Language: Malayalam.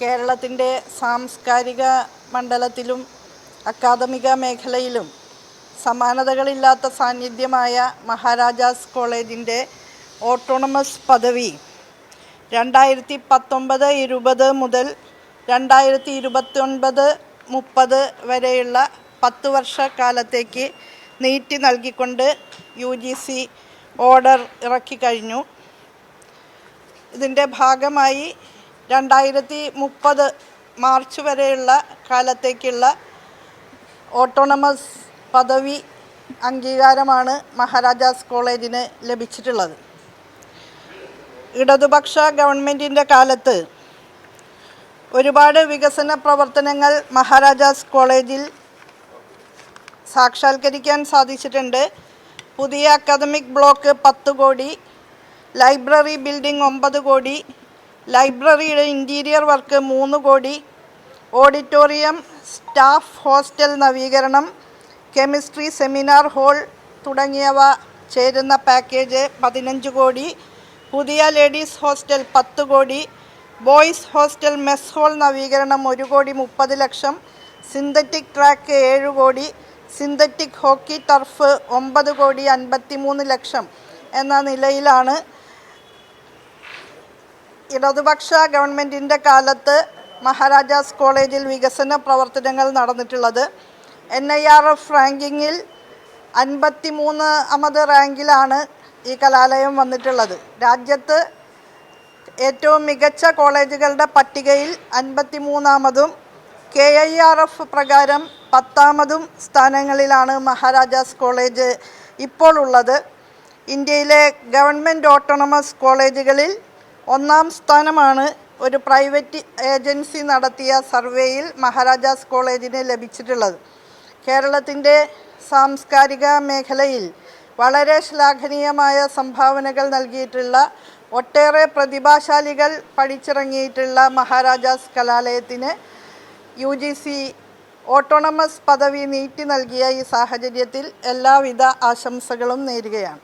കേരളത്തിൻ്റെ സാംസ്കാരിക മണ്ഡലത്തിലും അക്കാദമിക മേഖലയിലും സമാനതകളില്ലാത്ത സാന്നിധ്യമായ മഹാരാജാസ് കോളേജിൻ്റെ ഓട്ടോണമസ് പദവി 2019-20 മുതൽ 2029-30 വരെയുള്ള 10 വർഷക്കാലത്തേക്ക് നീട്ടി നൽകിക്കൊണ്ട് UGC ഓർഡർ ഇറക്കിക്കഴിഞ്ഞു. ഇതിൻ്റെ ഭാഗമായി 2030 മാർച്ച് വരെയുള്ള കാലത്തേക്കുള്ള ഓട്ടോണമസ് പദവി അംഗീകാരമാണ് മഹാരാജാസ് കോളേജിന് ലഭിച്ചിട്ടുള്ളത്. ഇടതുപക്ഷ ഗവൺമെൻറ്റിൻ്റെ കാലത്ത് ഒരുപാട് വികസന പ്രവർത്തനങ്ങൾ മഹാരാജാസ് കോളേജിൽ സാക്ഷാത്കരിക്കാൻ സാധിച്ചിട്ടുണ്ട്. പുതിയ അക്കാദമിക് ബ്ലോക്ക് 10 കോടി, ലൈബ്രറി ബിൽഡിംഗ് 9 കോടി, ലൈബ്രറിയുടെ ഇൻറ്റീരിയർ വർക്ക് 3 കോടി, ഓഡിറ്റോറിയം, സ്റ്റാഫ് ഹോസ്റ്റൽ നവീകരണം, കെമിസ്ട്രി സെമിനാർ ഹാൾ തുടങ്ങിയവ ചേരുന്ന പാക്കേജ് 15 കോടി, പുതിയ ലേഡീസ് ഹോസ്റ്റൽ 10 കോടി, ബോയ്സ് ഹോസ്റ്റൽ മെസ് ഹാൾ നവീകരണം 1,30,00,000, സിന്തറ്റിക് ട്രാക്ക് 7 കോടി, സിന്തറ്റിക് ഹോക്കി ടർഫ് 9,53,00,000 എന്ന നിലയിലാണ് ഇടതുപക്ഷ ഗവൺമെൻറ്റിൻ്റെ കാലത്ത് മഹാരാജാസ് കോളേജിൽ വികസന പ്രവർത്തനങ്ങൾ നടന്നിട്ടുള്ളത്. NIRF റാങ്കിങ്ങിൽ 53ാമത് റാങ്കിലാണ് ഈ കലാലയം വന്നിട്ടുള്ളത്. രാജ്യത്ത് ഏറ്റവും മികച്ച കോളേജുകളുടെ പട്ടികയിൽ 53ാമതും KIRF പ്രകാരം 10ാമതും സ്ഥാനങ്ങളിലാണ് മഹാരാജാസ് കോളേജ് ഇപ്പോൾ ഉള്ളത്. ഇന്ത്യയിലെ ഗവൺമെൻറ് ഓട്ടോണമസ് കോളേജുകളിൽ 1ാം സ്ഥാനമാണ് ഒരു പ്രൈവറ്റ് ഏജൻസി നടത്തിയ സർവേയിൽ മഹാരാജാസ് കോളേജിന് ലഭിച്ചിട്ടുള്ളത്. കേരളത്തിൻ്റെ സാംസ്കാരിക മേഖലയിൽ വളരെ ശ്ലാഘനീയമായ സംഭാവനകൾ നൽകിയിട്ടുള്ള ഒട്ടേറെ പ്രതിഭാശാലികൾ പഠിച്ചിറങ്ങിയിട്ടുള്ള മഹാരാജാസ് കലാലയത്തിന് UGC ഓട്ടോണമസ് പദവി നീട്ടി നൽകിയ ഈ സാഹചര്യത്തിൽ എല്ലാവിധ ആശംസകളും നേരുകയാണ്.